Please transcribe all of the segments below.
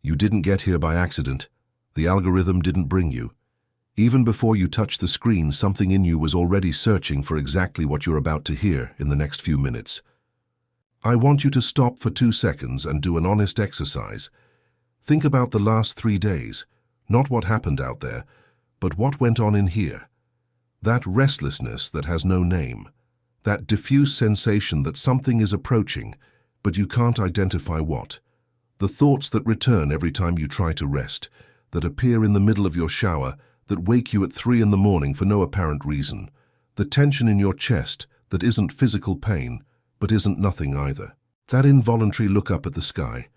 You didn't get here by accident. The algorithm didn't bring you. Even before you touched the screen, something in you was already searching for exactly what you're about to hear in the next few minutes. I want you to stop for 2 seconds and do an honest exercise. Think about the last 3 days, not what happened out there, but what went on in here. That restlessness that has no name, that diffuse sensation that something is approaching, but you can't identify what. The thoughts that return every time you try to rest, that appear in the middle of your shower, that wake you at 3 in the morning for no apparent reason. The tension in your chest that isn't physical pain, but isn't nothing either. That involuntary look up at the sky,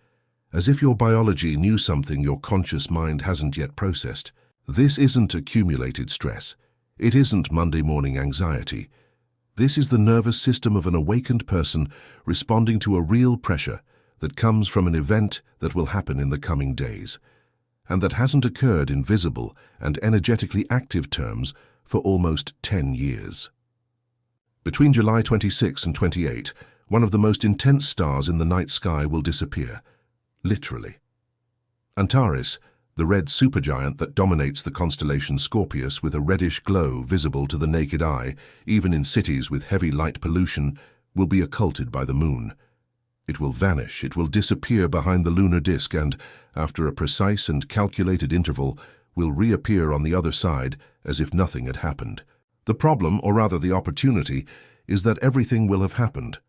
as if your biology knew something your conscious mind hasn't yet processed. This isn't accumulated stress. It isn't Monday morning anxiety. This is the nervous system of an awakened person responding to a real pressure that comes from an event that will happen in the coming days, and that hasn't occurred in visible and energetically active terms for almost 10 years. Between July 26 and 28, one of the most intense stars in the night sky will disappear, literally. Antares, the red supergiant that dominates the constellation Scorpius with a reddish glow visible to the naked eye, even in cities with heavy light pollution, will be occulted by the moon. It will vanish, it will disappear behind the lunar disk and, after a precise and calculated interval, will reappear on the other side as if nothing had happened. The problem, or rather the opportunity, is that everything will have happened.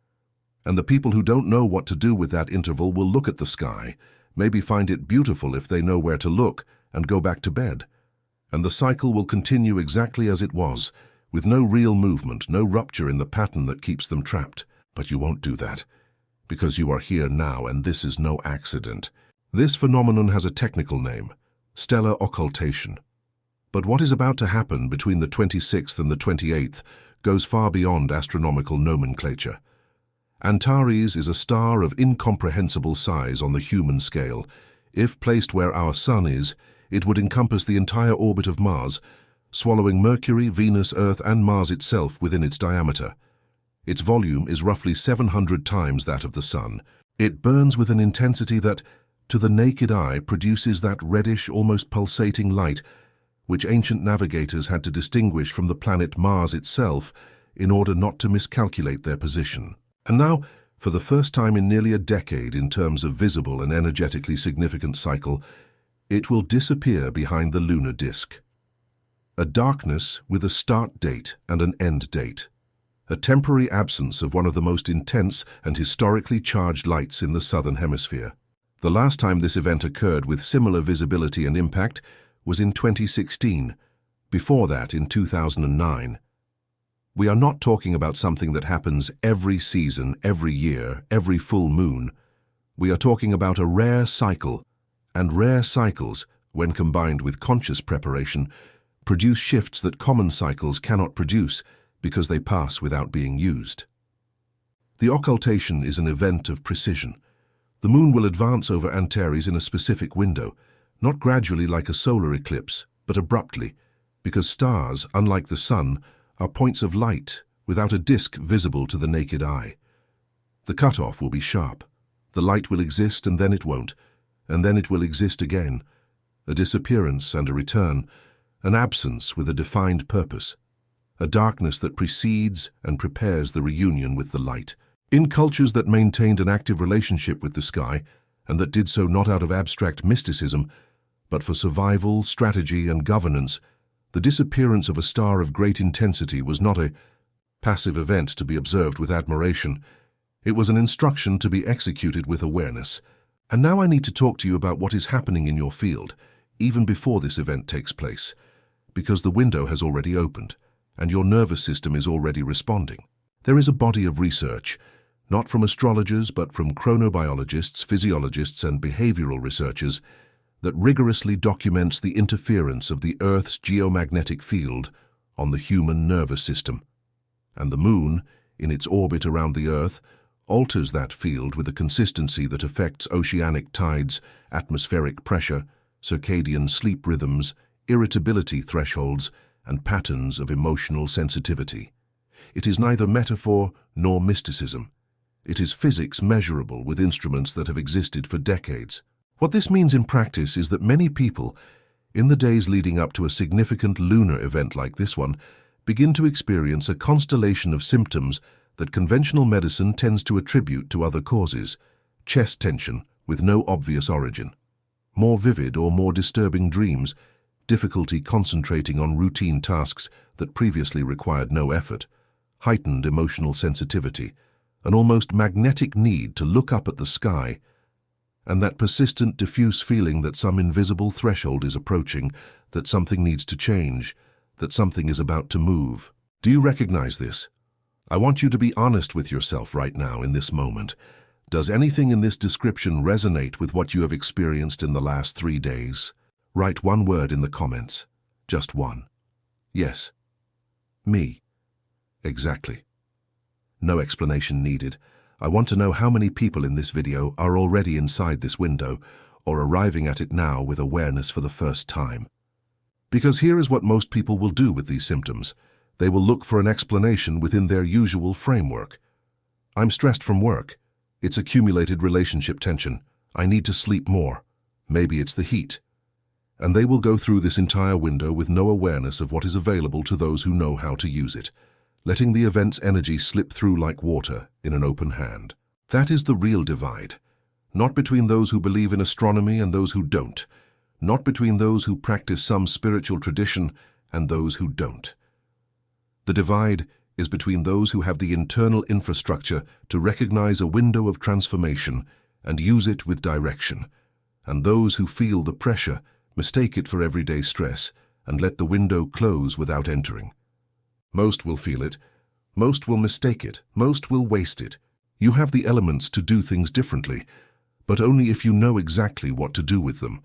And the people who don't know what to do with that interval will look at the sky, maybe find it beautiful if they know where to look, and go back to bed. And the cycle will continue exactly as it was, with no real movement, no rupture in the pattern that keeps them trapped. But you won't do that, because you are here now and this is no accident. This phenomenon has a technical name, stellar occultation. But what is about to happen between the 26th and the 28th goes far beyond astronomical nomenclature. Antares is a star of incomprehensible size on the human scale. If placed where our Sun is, it would encompass the entire orbit of Mars, swallowing Mercury, Venus, Earth, and Mars itself within its diameter. Its volume is roughly 700 times that of the Sun. It burns with an intensity that, to the naked eye, produces that reddish, almost pulsating light, which ancient navigators had to distinguish from the planet Mars itself in order not to miscalculate their position. And now, for the first time in nearly a decade in terms of visible and energetically significant cycle, it will disappear behind the lunar disk. A darkness with a start date and an end date. A temporary absence of one of the most intense and historically charged lights in the southern hemisphere. The last time this event occurred with similar visibility and impact was in 2016, before that in 2009. We are not talking about something that happens every season, every year, every full moon. We are talking about a rare cycle, and rare cycles, when combined with conscious preparation, produce shifts that common cycles cannot produce because they pass without being used. The occultation is an event of precision. The moon will advance over Antares in a specific window, not gradually like a solar eclipse, but abruptly, because stars, unlike the Sun, are points of light without a disk visible to the naked eye. The cutoff will be sharp. The light will exist and then it won't, and then it will exist again. A disappearance and a return, an absence with a defined purpose, a darkness that precedes and prepares the reunion with the light. In cultures that maintained an active relationship with the sky, and that did so not out of abstract mysticism, but for survival, strategy, and governance, the disappearance of a star of great intensity was not a passive event to be observed with admiration. It was an instruction to be executed with awareness. And now I need to talk to you about what is happening in your field, even before this event takes place, because the window has already opened, and your nervous system is already responding. There is a body of research, not from astrologers but from chronobiologists, physiologists, and behavioral researchers, that rigorously documents the interference of the Earth's geomagnetic field on the human nervous system. And the Moon, in its orbit around the Earth, alters that field with a consistency that affects oceanic tides, atmospheric pressure, circadian sleep rhythms, irritability thresholds, and patterns of emotional sensitivity. It is neither metaphor nor mysticism. It is physics measurable with instruments that have existed for decades. What this means in practice is that many people, in the days leading up to a significant lunar event like this one, begin to experience a constellation of symptoms that conventional medicine tends to attribute to other causes: chest tension with no obvious origin, more vivid or more disturbing dreams, difficulty concentrating on routine tasks that previously required no effort, heightened emotional sensitivity, an almost magnetic need to look up at the sky, and that persistent diffuse feeling that some invisible threshold is approaching, that something needs to change, that something is about to move. Do you recognize this? I want you to be honest with yourself right now in this moment. Does anything in this description resonate with what you have experienced in the last 3 days? Write one word in the comments. Just one. Yes. Me. Exactly. No explanation needed. I want to know how many people in this video are already inside this window or arriving at it now with awareness for the first time. Because here is what most people will do with these symptoms. They will look for an explanation within their usual framework. I'm stressed from work. It's accumulated relationship tension. I need to sleep more. Maybe it's the heat. And they will go through this entire window with no awareness of what is available to those who know how to use it, letting the event's energy slip through like water in an open hand. That is the real divide. Not between those who believe in astronomy and those who don't. Not between those who practice some spiritual tradition and those who don't. The divide is between those who have the internal infrastructure to recognize a window of transformation and use it with direction, and those who feel the pressure, mistake it for everyday stress, and let the window close without entering. Most will feel it, most will mistake it, most will waste it. You have the elements to do things differently, but only if you know exactly what to do with them.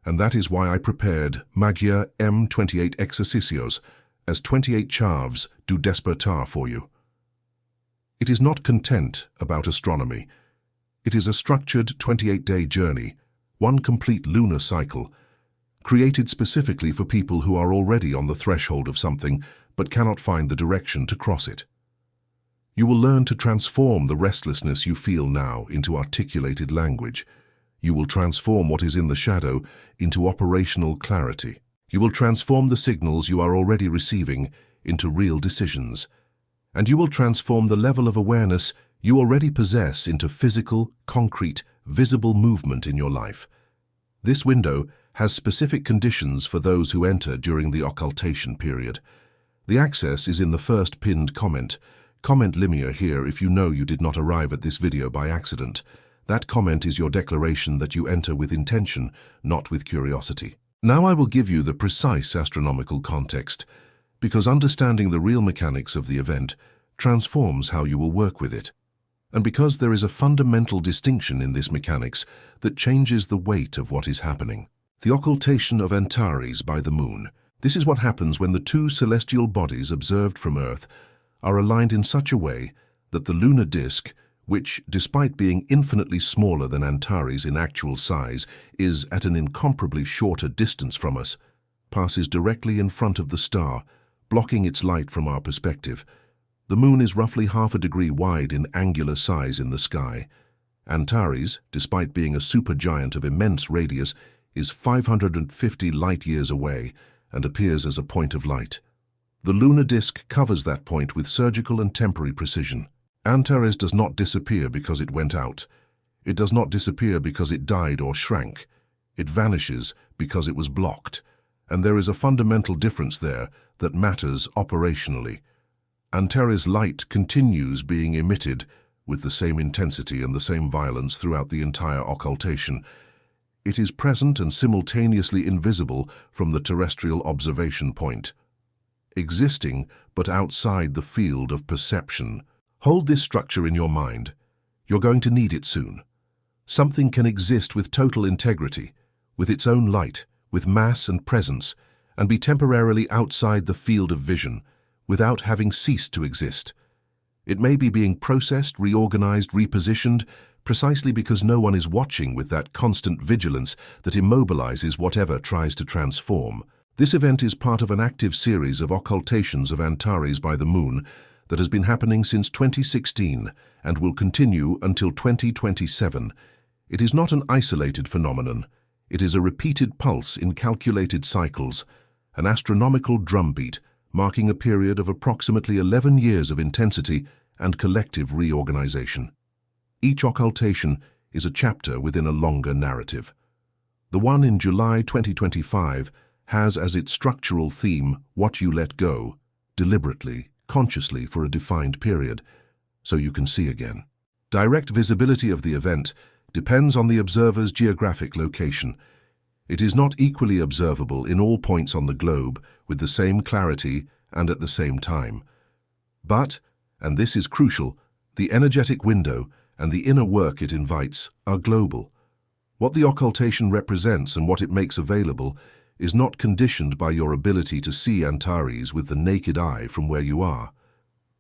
And that is why I prepared Magia M28 Exercicios as 28 chaves du despertar for you. It is not content about astronomy. It is a structured 28-day journey, one complete lunar cycle, created specifically for people who are already on the threshold of something but cannot find the direction to cross it. You will learn to transform the restlessness you feel now into articulated language. You will transform what is in the shadow into operational clarity. You will transform the signals you are already receiving into real decisions. And you will transform the level of awareness you already possess into physical, concrete, visible movement in your life. This window has specific conditions for those who enter during the occultation period. The access is in the first pinned comment. Comment Limia here if you know you did not arrive at this video by accident. That comment is your declaration that you enter with intention, not with curiosity. Now I will give you the precise astronomical context, because understanding the real mechanics of the event transforms how you will work with it. And because there is a fundamental distinction in this mechanics that changes the weight of what is happening. The occultation of Antares by the moon. This is what happens when the two celestial bodies observed from Earth are aligned in such a way that the lunar disk, which, despite being infinitely smaller than Antares in actual size, is at an incomparably shorter distance from us, passes directly in front of the star, blocking its light from our perspective. The moon is roughly half a degree wide in angular size in the sky. Antares, despite being a supergiant of immense radius, is 550 light-years away and appears as a point of light. The lunar disk covers that point with surgical and temporary precision. Antares does not disappear because it went out. It does not disappear because it died or shrank. It vanishes because it was blocked. And there is a fundamental difference there that matters operationally. Antares' light continues being emitted with the same intensity and the same violence throughout the entire occultation. It is present and simultaneously invisible from the terrestrial observation point, existing but outside the field of perception. Hold this structure in your mind. You're going to need it soon. Something can exist with total integrity, with its own light, with mass and presence, and be temporarily outside the field of vision, without having ceased to exist. It may be being processed, reorganized, repositioned, precisely because no one is watching with that constant vigilance that immobilizes whatever tries to transform. This event is part of an active series of occultations of Antares by the moon that has been happening since 2016 and will continue until 2027. It is not an isolated phenomenon. It is a repeated pulse in calculated cycles, an astronomical drumbeat marking a period of approximately 11 years of intensity and collective reorganization. Each occultation is a chapter within a longer narrative. The one in July 2025 has as its structural theme what you let go, deliberately, consciously for a defined period, so you can see again. Direct visibility of the event depends on the observer's geographic location. It is not equally observable in all points on the globe with the same clarity and at the same time. But, and this is crucial, the energetic window and the inner work it invites are global. What the occultation represents and what it makes available is not conditioned by your ability to see Antares with the naked eye from where you are.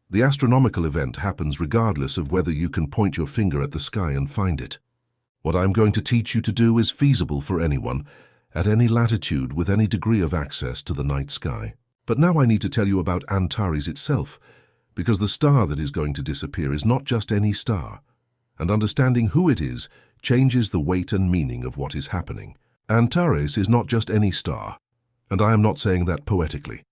The astronomical event happens regardless of whether you can point your finger at the sky and find it. What I'm going to teach you to do is feasible for anyone, at any latitude with any degree of access to the night sky. But now I need to tell you about Antares itself, because the star that is going to disappear is not just any star, and understanding who it is changes the weight and meaning of what is happening. Antares is not just any star, and I am not saying that poetically.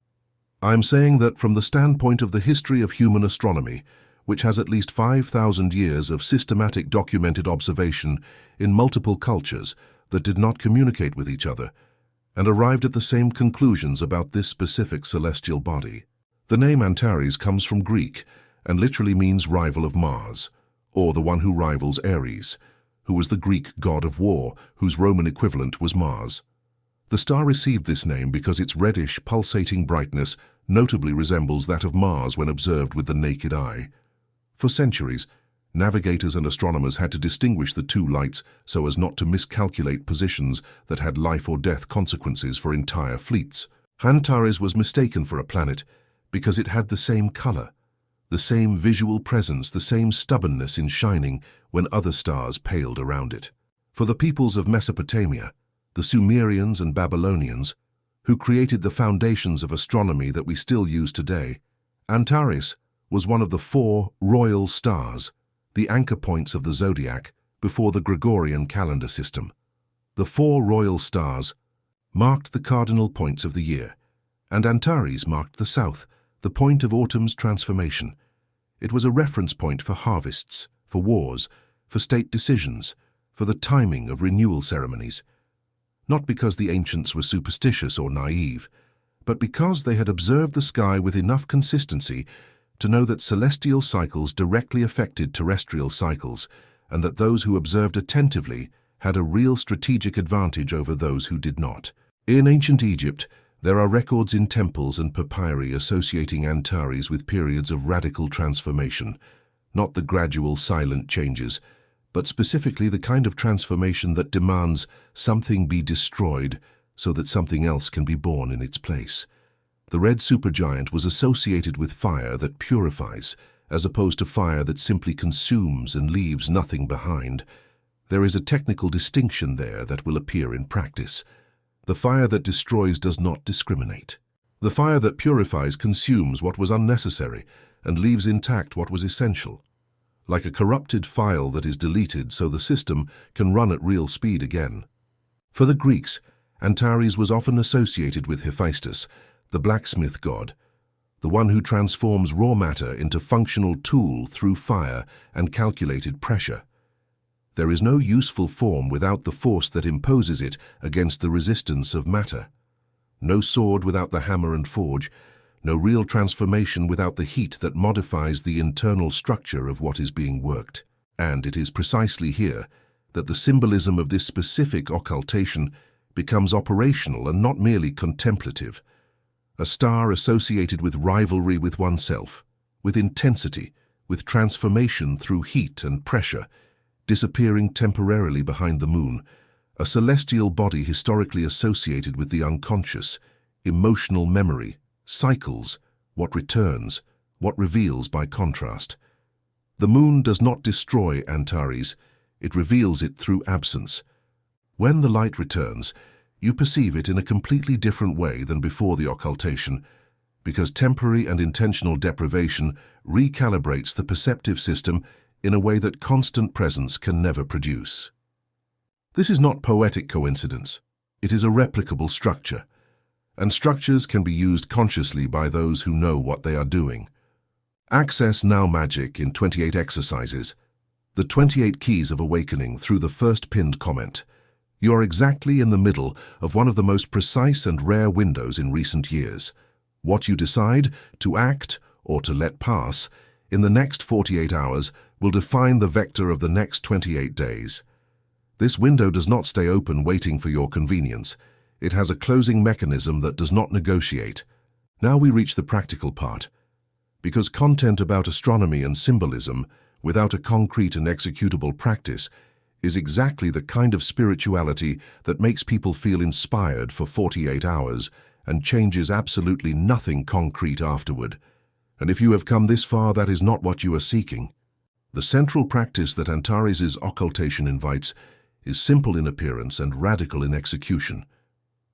I am saying that from the standpoint of the history of human astronomy, which has at least 5,000 years of systematic documented observation in multiple cultures that did not communicate with each other, and arrived at the same conclusions about this specific celestial body. The name Antares comes from Greek and literally means rival of Mars, or the one who rivals Ares, who was the Greek god of war, whose Roman equivalent was Mars. The star received this name because its reddish, pulsating brightness notably resembles that of Mars when observed with the naked eye. For centuries, navigators and astronomers had to distinguish the two lights so as not to miscalculate positions that had life or death consequences for entire fleets. Antares was mistaken for a planet because it had the same color, the same visual presence, the same stubbornness in shining when other stars paled around it. For the peoples of Mesopotamia, the Sumerians and Babylonians, who created the foundations of astronomy that we still use today, Antares was one of the 4 royal stars, the anchor points of the zodiac before the Gregorian calendar system. The 4 royal stars marked the cardinal points of the year, and Antares marked the south, the point of autumn's transformation. It was a reference point for harvests, for wars, for state decisions, for the timing of renewal ceremonies. Not because the ancients were superstitious or naive, but because they had observed the sky with enough consistency to know that celestial cycles directly affected terrestrial cycles, and that those who observed attentively had a real strategic advantage over those who did not. In ancient Egypt, there are records in temples and papyri associating Antares with periods of radical transformation, not the gradual silent changes, but specifically the kind of transformation that demands something be destroyed so that something else can be born in its place. The red supergiant was associated with fire that purifies, as opposed to fire that simply consumes and leaves nothing behind. There is a technical distinction there that will appear in practice. The fire that destroys does not discriminate. The fire that purifies consumes what was unnecessary and leaves intact what was essential. Like a corrupted file that is deleted so the system can run at real speed again. For the Greeks, Antares was often associated with Hephaestus, the blacksmith god, the one who transforms raw matter into functional tool through fire and calculated pressure. There is no useful form without the force that imposes it against the resistance of matter. No sword without the hammer and forge, no real transformation without the heat that modifies the internal structure of what is being worked. And it is precisely here that the symbolism of this specific occultation becomes operational and not merely contemplative. A star associated with rivalry with oneself, with intensity, with transformation through heat and pressure, disappearing temporarily behind the moon, a celestial body historically associated with the unconscious, emotional memory, cycles, what returns, what reveals by contrast. The moon does not destroy Antares, it reveals it through absence. When the light returns, you perceive it in a completely different way than before the occultation, because temporary and intentional deprivation recalibrates the perceptive system in a way that constant presence can never produce. This is not poetic coincidence. It is a replicable structure, and structures can be used consciously by those who know what they are doing. Access Now Magic in 28 exercises. The 28 keys of awakening through the first pinned comment. You are exactly in the middle of one of the most precise and rare windows in recent years. What you decide, to act or to let pass, in the next 48 hours will define the vector of the next 28 days. This window does not stay open waiting for your convenience. It has a closing mechanism that does not negotiate. Now we reach the practical part. Because content about astronomy and symbolism, without a concrete and executable practice, is exactly the kind of spirituality that makes people feel inspired for 48 hours and changes absolutely nothing concrete afterward. And if you have come this far, that is not what you are seeking. The central practice that Antares' occultation invites is simple in appearance and radical in execution.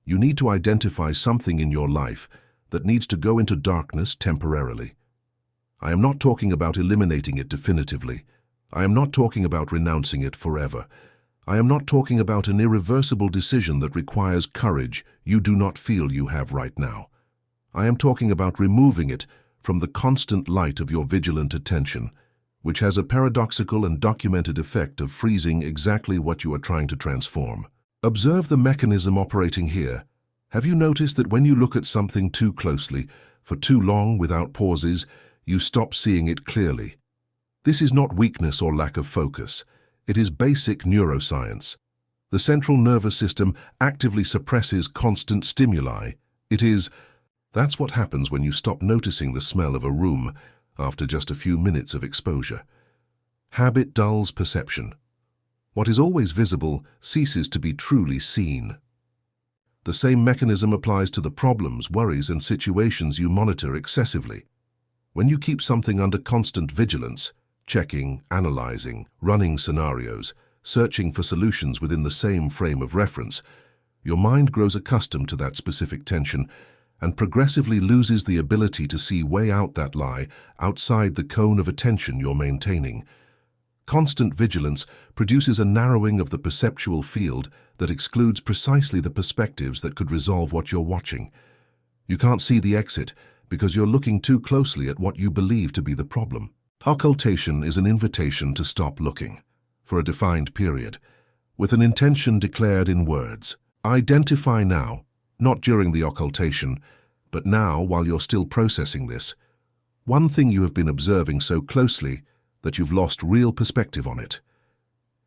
You need to identify something in your life that needs to go into darkness temporarily. I am not talking about eliminating it definitively. I am not talking about renouncing it forever. I am not talking about an irreversible decision that requires courage you do not feel you have right now. I am talking about removing it from the constant light of your vigilant attention, which has a paradoxical and documented effect of freezing exactly what you are trying to transform. Observe the mechanism operating here. Have you noticed that when you look at something too closely, for too long without pauses, you stop seeing it clearly? This is not weakness or lack of focus. It is basic neuroscience. The central nervous system actively suppresses constant stimuli. That's what happens when you stop noticing the smell of a room after just a few minutes of exposure. Habit dulls perception. What is always visible ceases to be truly seen. The same mechanism applies to the problems, worries, and situations you monitor excessively. When you keep something under constant vigilance, checking, analyzing, running scenarios, searching for solutions within the same frame of reference, your mind grows accustomed to that specific tension and progressively loses the ability to see way out that lie outside the cone of attention you're maintaining. Constant vigilance produces a narrowing of the perceptual field that excludes precisely the perspectives that could resolve what you're watching. You can't see the exit because you're looking too closely at what you believe to be the problem. Occultation is an invitation to stop looking, for a defined period, with an intention declared in words. Identify now, not during the occultation, but now while you're still processing this, one thing you have been observing so closely that you've lost real perspective on it.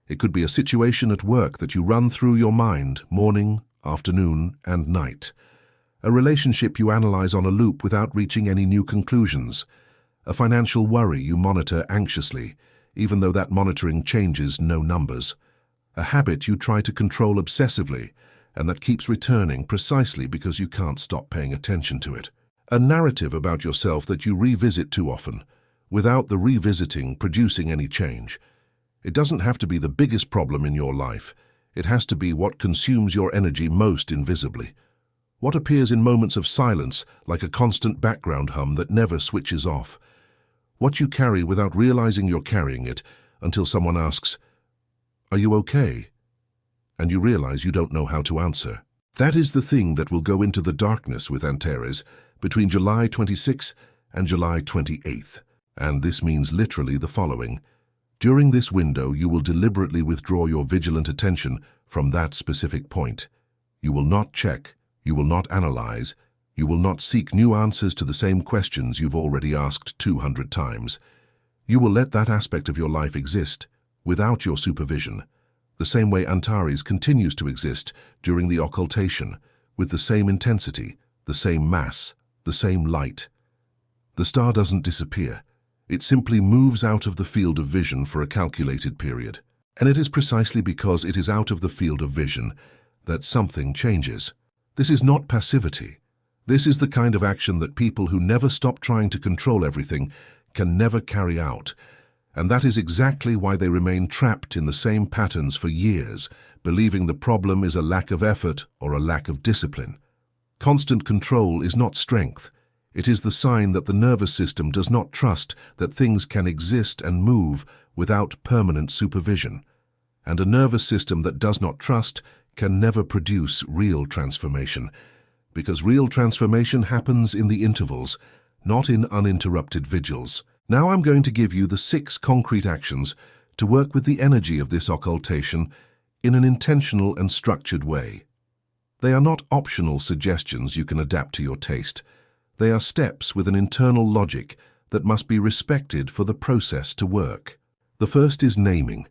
It could be a situation at work that you run through your mind morning, afternoon, and night. A relationship you analyze on a loop without reaching any new conclusions. A financial worry you monitor anxiously, even though that monitoring changes no numbers. A habit you try to control obsessively, and that keeps returning precisely because you can't stop paying attention to it. A narrative about yourself that you revisit too often, without the revisiting producing any change. It doesn't have to be the biggest problem in your life. It has to be what consumes your energy most invisibly. What appears in moments of silence like a constant background hum that never switches off. What you carry without realizing you're carrying it until someone asks, "Are you okay?" And you realize you don't know how to answer. That is the thing that will go into the darkness with Antares between July 26th and July 28th. And this means literally the following. During this window, you will deliberately withdraw your vigilant attention from that specific point. You will not check, you will not analyze, you will not seek new answers to the same questions you've already asked 200 times. You will let that aspect of your life exist without your supervision, the same way Antares continues to exist during the occultation, with the same intensity, the same mass, the same light. The star doesn't disappear. It simply moves out of the field of vision for a calculated period. And it is precisely because it is out of the field of vision that something changes. This is not passivity. This is the kind of action that people who never stop trying to control everything can never carry out. And that is exactly why they remain trapped in the same patterns for years, believing the problem is a lack of effort or a lack of discipline. Constant control is not strength. It is the sign that the nervous system does not trust that things can exist and move without permanent supervision. and a nervous system that does not trust can never produce real transformation, because real transformation happens in the intervals, not in uninterrupted vigils. Now I'm going to give you the 6 concrete actions to work with the energy of this occultation in an intentional and structured way. They are not optional suggestions you can adapt to your taste. They are steps with an internal logic that must be respected for the process to work. The first is naming.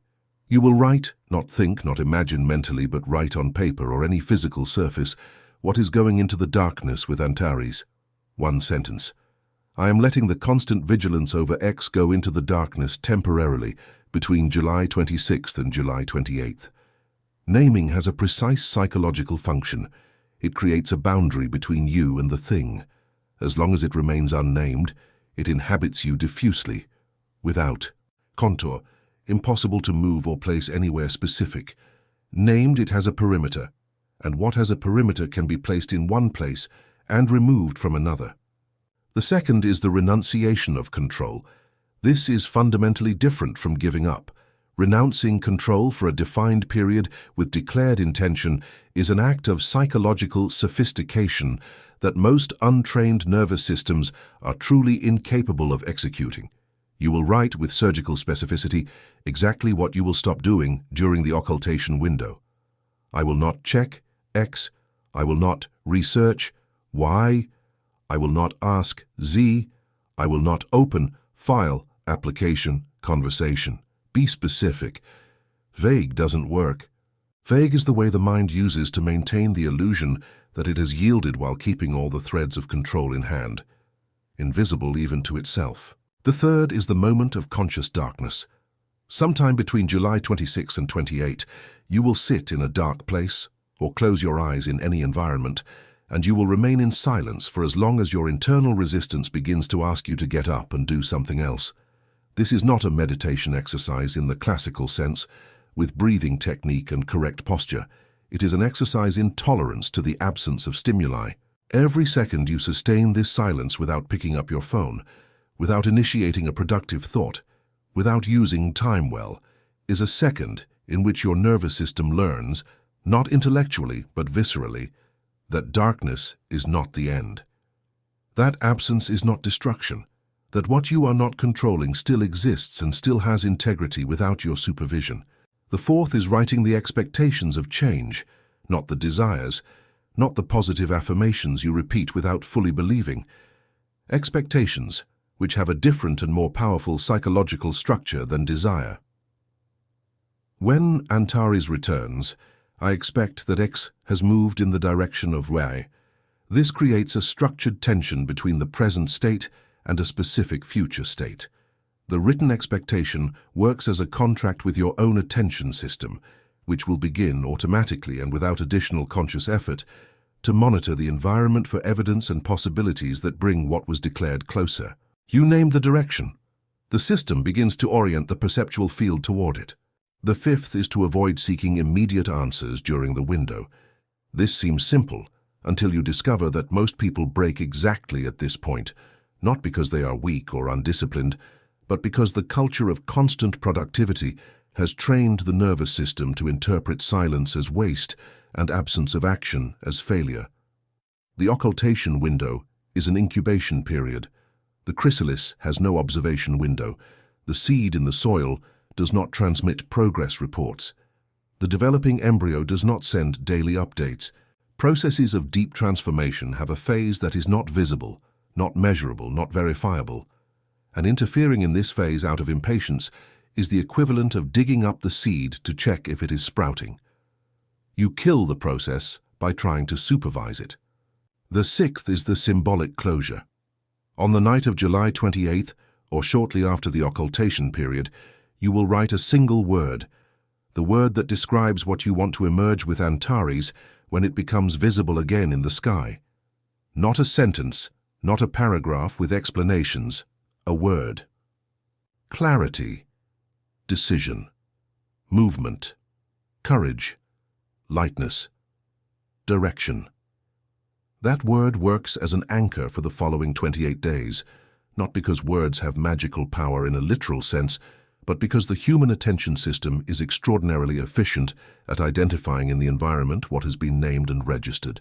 You will write, not think, not imagine mentally, but write on paper or any physical surface what is going into the darkness with Antares. 1 sentence. I am letting the constant vigilance over X go into the darkness temporarily between July 26th and July 28th. Naming has a precise psychological function. It creates a boundary between you and the thing. As long as it remains unnamed, it inhabits you diffusely, without contour, impossible to move or place anywhere specific. Named, it has a perimeter, and what has a perimeter can be placed in one place and removed from another. The second is the renunciation of control. This is fundamentally different from giving up. Renouncing control for a defined period with declared intention is an act of psychological sophistication that most untrained nervous systems are truly incapable of executing. You will write with surgical specificity exactly what you will stop doing during the occultation window. I will not check X. I will not research Y. I will not ask Z. I will not open file, application, conversation. Be specific. Vague doesn't work. Vague is the way the mind uses to maintain the illusion that it has yielded while keeping all the threads of control in hand, invisible even to itself. The third is the moment of conscious darkness. Sometime between July 26 and 28, you will sit in a dark place or close your eyes in any environment, and you will remain in silence for as long as your internal resistance begins to ask you to get up and do something else. This is not a meditation exercise in the classical sense, with breathing technique and correct posture. It is an exercise in tolerance to the absence of stimuli. Every second you sustain this silence without picking up your phone, without initiating a productive thought, without using time well, is a second in which your nervous system learns, not intellectually but viscerally, that darkness is not the end. That absence is not destruction, that what you are not controlling still exists and still has integrity without your supervision. The fourth is writing the expectations of change, not the desires, not the positive affirmations you repeat without fully believing. Expectations, which have a different and more powerful psychological structure than desire. When Antares returns, I expect that X has moved in the direction of Y. This creates a structured tension between the present state and a specific future state. The written expectation works as a contract with your own attention system, which will begin automatically and without additional conscious effort to monitor the environment for evidence and possibilities that bring what was declared closer. You name the direction. The system begins to orient the perceptual field toward it. The fifth is to avoid seeking immediate answers during the window. This seems simple until you discover that most people break exactly at this point, not because they are weak or undisciplined, but because the culture of constant productivity has trained the nervous system to interpret silence as waste and absence of action as failure. The occultation window is an incubation period. The chrysalis has no observation window. The seed in the soil does not transmit progress reports. The developing embryo does not send daily updates. Processes of deep transformation have a phase that is not visible, not measurable, not verifiable. And interfering in this phase out of impatience is the equivalent of digging up the seed to check if it is sprouting. You kill the process by trying to supervise it. The sixth is the symbolic closure. On the night of July 28th, or shortly after the occultation period, you will write a single word, the word that describes what you want to emerge with Antares when it becomes visible again in the sky. Not a sentence, not a paragraph with explanations, a word. Clarity, decision, movement, courage, lightness, direction. That word works as an anchor for the following 28 days, not because words have magical power in a literal sense, but because the human attention system is extraordinarily efficient at identifying in the environment what has been named and registered.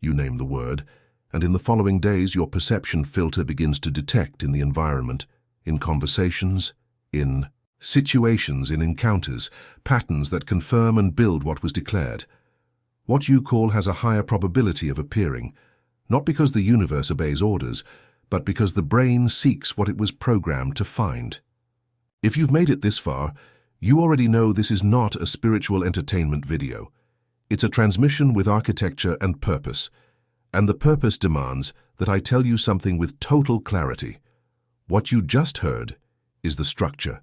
You name the word, and in the following days your perception filter begins to detect in the environment, in conversations, in situations, in encounters, patterns that confirm and build what was declared. What you call has a higher probability of appearing, not because the universe obeys orders, but because the brain seeks what it was programmed to find. If you've made it this far, you already know this is not a spiritual entertainment video. It's a transmission with architecture and purpose, and the purpose demands that I tell you something with total clarity. What you just heard is the structure.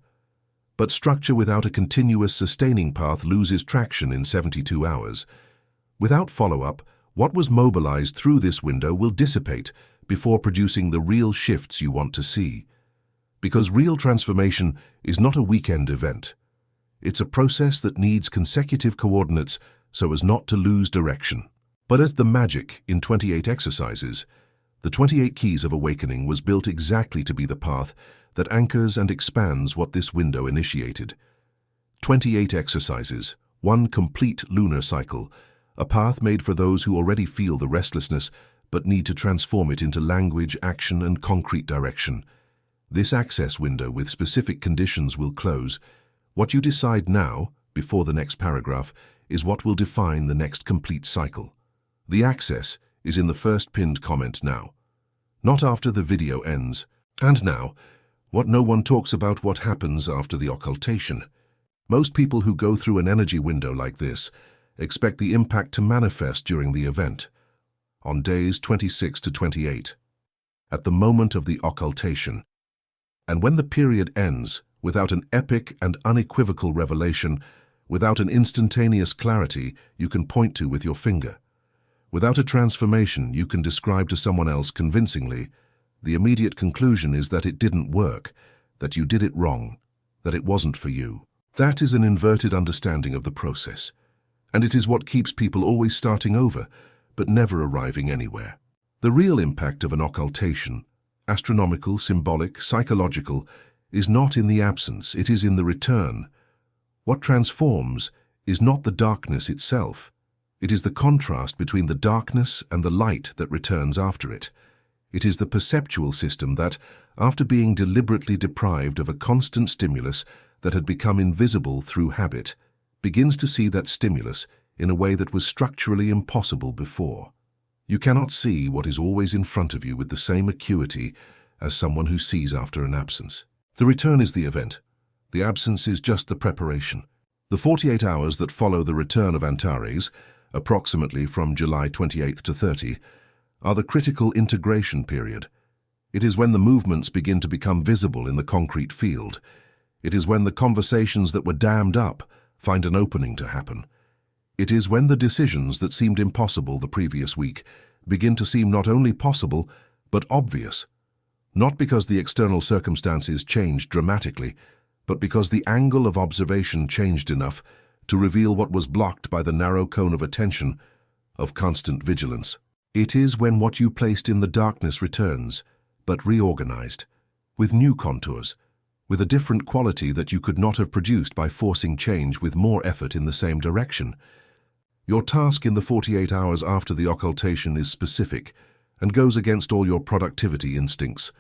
But structure without a continuous sustaining path loses traction in 72 hours. Without follow-up, what was mobilized through this window will dissipate before producing the real shifts you want to see. Because real transformation is not a weekend event. It's a process that needs consecutive coordinates so as not to lose direction. But as the magic in 28 exercises, the 28 Keys of Awakening was built exactly to be the path that anchors and expands what this window initiated. 28 exercises, one complete lunar cycle, a path made for those who already feel the restlessness but need to transform it into language, action, and concrete direction. This access window with specific conditions will close. What you decide now, before the next paragraph, is what will define the next complete cycle. The access is in the first pinned comment now, not after the video ends. And now, what no one talks about: what happens after the occultation. Most people who go through an energy window like this expect the impact to manifest during the event, on days 26 to 28, at the moment of the occultation. And when the period ends, without an epic and unequivocal revelation, without an instantaneous clarity you can point to with your finger, without a transformation you can describe to someone else convincingly, the immediate conclusion is that it didn't work, that you did it wrong, that it wasn't for you. That is an inverted understanding of the process, and it is what keeps people always starting over, but never arriving anywhere. The real impact of an occultation, astronomical, symbolic, psychological, is not in the absence, it is in the return. What transforms is not the darkness itself. It is the contrast between the darkness and the light that returns after it. It is the perceptual system that, after being deliberately deprived of a constant stimulus that had become invisible through habit, begins to see that stimulus in a way that was structurally impossible before. You cannot see what is always in front of you with the same acuity as someone who sees after an absence. The return is the event. The absence is just the preparation. The 48 hours that follow the return of Antares, approximately from July 28th to 30, are the critical integration period. It is when the movements begin to become visible in the concrete field. It is when the conversations that were dammed up find an opening to happen. It is when the decisions that seemed impossible the previous week begin to seem not only possible, but obvious. Not because the external circumstances changed dramatically, but because the angle of observation changed enough to reveal what was blocked by the narrow cone of attention, of constant vigilance. It is when what you placed in the darkness returns, but reorganized, with new contours, with a different quality that you could not have produced by forcing change with more effort in the same direction. Your task in the 48 hours after the occultation is specific and goes against all your productivity instincts.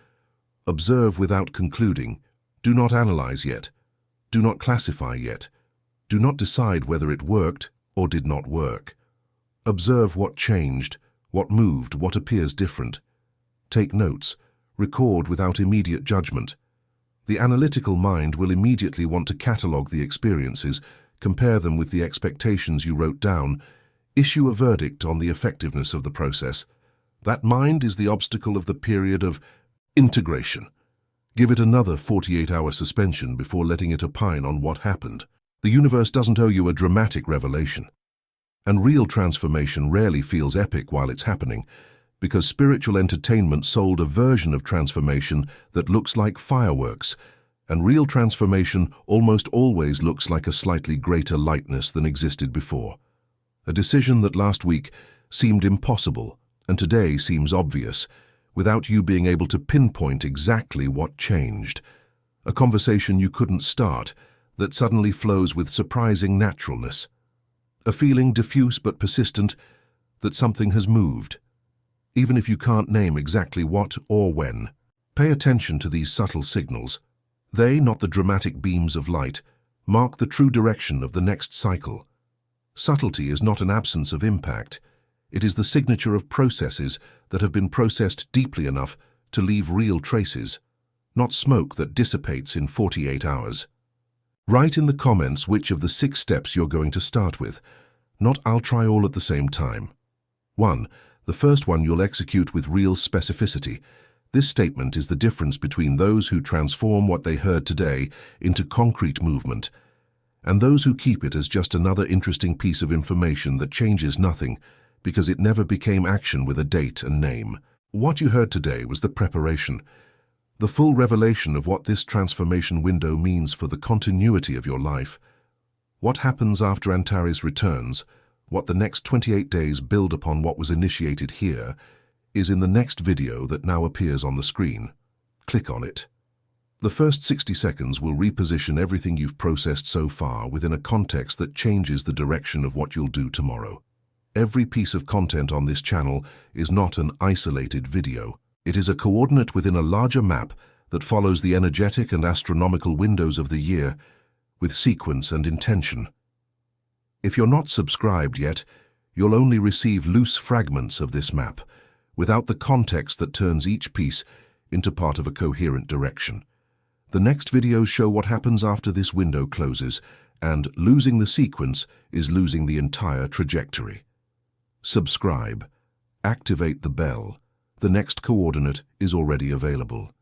Observe without concluding. Do not analyze yet. Do not classify yet. Do not decide whether it worked or did not work. Observe what changed, what moved, what appears different. Take notes. Record without immediate judgment. The analytical mind will immediately want to catalogue the experiences, compare them with the expectations you wrote down, issue a verdict on the effectiveness of the process. That mind is the obstacle of the period of integration. Give it another 48-hour suspension before letting it opine on what happened. The universe doesn't owe you a dramatic revelation. And real transformation rarely feels epic while it's happening, because spiritual entertainment sold a version of transformation that looks like fireworks, and real transformation almost always looks like a slightly greater lightness than existed before. A decision that last week seemed impossible and today seems obvious, without you being able to pinpoint exactly what changed. A conversation you couldn't start that suddenly flows with surprising naturalness. A feeling diffuse but persistent that something has moved, even if you can't name exactly what or when. Pay attention to these subtle signals. They, not the dramatic beams of light, mark the true direction of the next cycle. Subtlety is not an absence of impact. It is the signature of processes that have been processed deeply enough to leave real traces, not smoke that dissipates in 48 hours. Write in the comments which of the 6 steps you're going to start with. Not "I'll try all at the same time." 1. The first one you'll execute with real specificity. This statement is the difference between those who transform what they heard today into concrete movement and those who keep it as just another interesting piece of information that changes nothing because it never became action with a date and name. What you heard today was the preparation, the full revelation of what this transformation window means for the continuity of your life. What happens after Antares returns, what the next 28 days build upon what was initiated here, is in the next video that now appears on the screen. Click on it. The first 60 seconds will reposition everything you've processed so far within a context that changes the direction of what you'll do tomorrow. Every piece of content on this channel is not an isolated video. It is a coordinate within a larger map that follows the energetic and astronomical windows of the year with sequence and intention. If you're not subscribed yet, you'll only receive loose fragments of this map, without the context that turns each piece into part of a coherent direction. The next videos show what happens after this window closes, and losing the sequence is losing the entire trajectory. Subscribe. Activate the bell. The next coordinate is already available.